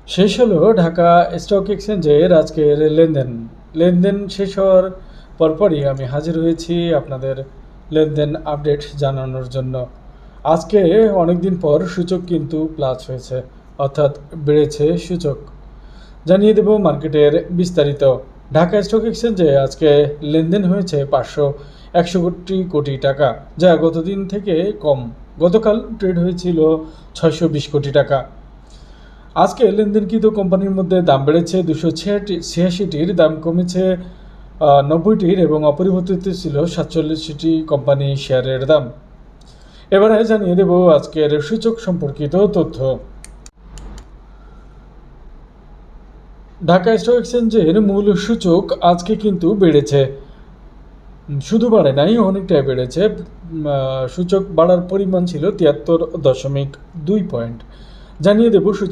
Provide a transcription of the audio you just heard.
শেষ হলো ঢাকা স্টক এক্সচেঞ্জের আজকের লেনদেন শেষ হওয়ার পরপরই আমি হাজির হয়েছি আপনাদের লেনদেন আপডেট জানানোর জন্য। আজকে অনেকদিন পর সূচক কিন্তু প্লাস হয়েছে, অর্থাৎ বেড়েছে সূচক। জানিয়ে দেব মার্কেটের বিস্তারিত। ঢাকা স্টক এক্সচেঞ্জে আজকে লেনদেন হয়েছে 561 কোটি টাকা, যা গতদিন থেকে কম। গতকাল ট্রেড হয়েছিল 620 কোটি টাকা। আজকে লেনদেনকৃত কোম্পানির মধ্যে দাম বেড়েছে 286টির, দাম কমেছে 90টির এবং অপরিবর্তিত ছিল 47টি কোম্পানি শেয়ারের দাম। এবারে জানিয়ে দেব আজকের সূচক সম্পর্কিত তথ্য। ঢাকা স্টক এক্সচেঞ্জের মূল সূচক আজকে কিন্তু বেড়েছে, শুধু বাড়ে নাই, অনেকটাই বেড়েছে। সূচক বাড়ার পরিমাণ ছিল 73.2 পয়েন্ট। জানিয়ে দেব সূচক